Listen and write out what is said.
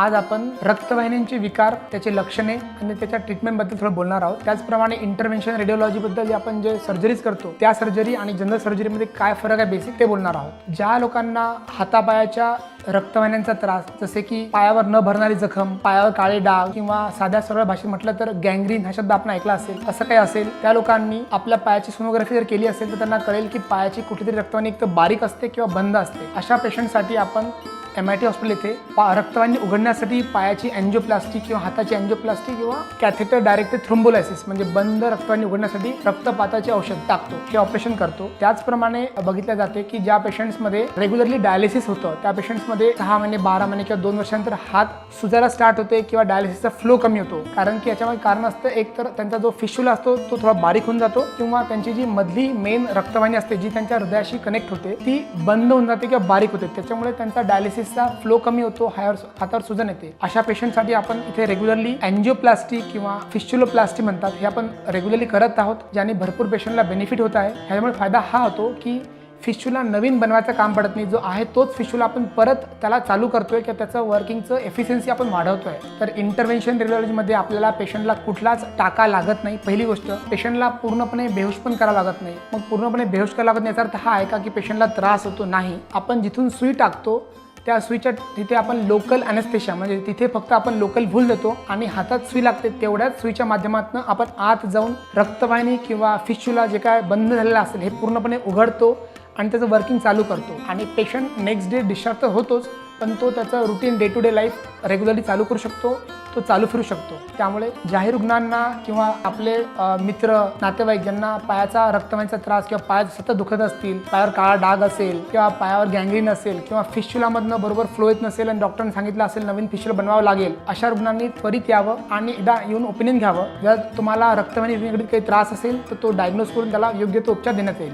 आज आपण रक्तवाहिन्यांचे विकार, त्याचे लक्षणे आणि त्याच्या ट्रीटमेंटबद्दल थोडं बोलणार आहोत। त्याचप्रमाणे इंटरव्हेन्शन रेडिओलॉजीबद्दल आपण जे सर्जरीज करतो त्या सर्जरी आणि जनरल सर्जरीमध्ये काय फरक आहे बेसिक ते बोलणार आहोत। ज्या लोकांना हातापायाच्या रक्तवाहिन्यांचा त्रास, जसे की पायावर न भरणारी जखम, पायावर काळे डाग किंवा साध्या सरळ भाषेत म्हटलं तर गँग्रीन हा शब्द आपण ऐकला असेल, असं काही असेल त्या लोकांनी आपल्या पायाची सोनोग्राफी जर केली असेल तर त्यांना कळेल की पायाची कुठलीतरी रक्तवाहिनी एक तर बारीक असते किंवा बंद असते। अशा पेशंटसाठी आपण MIT हॉस्पिटल येथे रक्तवाहिनी उघडण्यासाठी पायाची एंजिओप्लास्टी किंवा हाताची एंजिओप्लास्टी किंवा कॅथेटर डायरेक्ट थ्रोम्बोलायसिस म्हणजे बंद रक्तवाहिनी उघडण्यासाठी रक्तपाताचे औषध टाकतो, हे ऑपरेशन करतो। त्याचप्रमाणे बघितले जाते की ज्या पेशंट्समध्ये रेग्युलरली डायलिसिस होतं त्या पेशंट्समध्ये 6 महिने 12 महिने किंवा 2 वर्षांनंतर हात सुजायला स्टार्ट होते किंवा डायलिसिसचा फ्लो कमी होतो। कारण की याच्यामध्ये कारण असतं, एक तर त्यांचा जो फिशुला असतो तो थोडा बारीक होऊन जातो किंवा त्यांची जी मधली मेन रक्तवाहिनी असते जी त्यांच्या हृदयाशी कनेक्ट होते ती बंद होऊन जाते किंवा बारीक होते, त्याच्यामुळे त्यांचा डायलिसिस फ्लो कमी होतो, हातावर सुजन येते। अशा पेशंटसाठी आपण इथे रेग्युलरली एंजिओप्लास्टी किंवा फिस्टुलोप्लास्टी म्हणतात हे आपण रेग्युलरली करत आहोत, ज्याने भरपूर पेशंटला बेनिफिट होत आहे। ह्यामुळे फायदा हा होतो की फिस्टुला नवीन बनवायचं काम पडत नाही, जो आहे तोच फिस्टुला आपण परत त्याला चालू करतोय किंवा त्याचं वर्किंगचं एफिशियन्सी आपण वाढवतोय। तर इंटरव्हेन्शन रेडिओलॉजीमध्ये आपल्याला पेशंटला कुठलाच टाका लागत नाही। पहिली गोष्ट, पेशंटला पूर्णपणे बेहोश पण करावं लागत नाही। मग पूर्णपणे बेहोश करावं लागत नाही याचा अर्थ हा आहे का की पेशंटला त्रास होतो? नाही। आपण जिथून सुई टाकतो त्या सुईच्या तिथे आपण लोकल अनेस्थेशिया म्हणजे तिथे फक्त आपण लोकल भूल देतो आणि हातात सुई लागते तेवढ्याच सुईच्या माध्यमातून आपण आत जाऊन रक्तवाहिनी किंवा फिस्टुला जे काय बंद झालेलं असेल हे पूर्णपणे उघडतो आणि त्याचं वर्किंग चालू करतो आणि पेशंट नेक्स्ट डे डिस्चार्ज तर होतोच, पण तो त्याचा routine day to day life regularly चालू करू शकतो, तो चालू फिरू शकतो। त्यामुळे जाहीर रुग्णांना किंवा आपले मित्र नातेवाईक ज्यांना पायाचा रक्तवाहिनीचा त्रास किंवा पाय सतत दुखत असतील, पायावर काळा डाग असेल किंवा पायावर गँग्रीन असेल किंवा फिस्टुलामधनं बरोबर फ्लो येत नसेल आणि डॉक्टरने सांगितलं असेल नवीन फिस्टुला बनवावं लागेल, अशा रुग्णांनी त्वरित यावं आणि एकदा येऊन ओपिनियन घ्यावं। जर तुम्हाला रक्तवाहिनी निगडीत काही त्रास असेल तर तो डायग्नोज करून त्याला योग्य तो उपचार देण्यात येईल।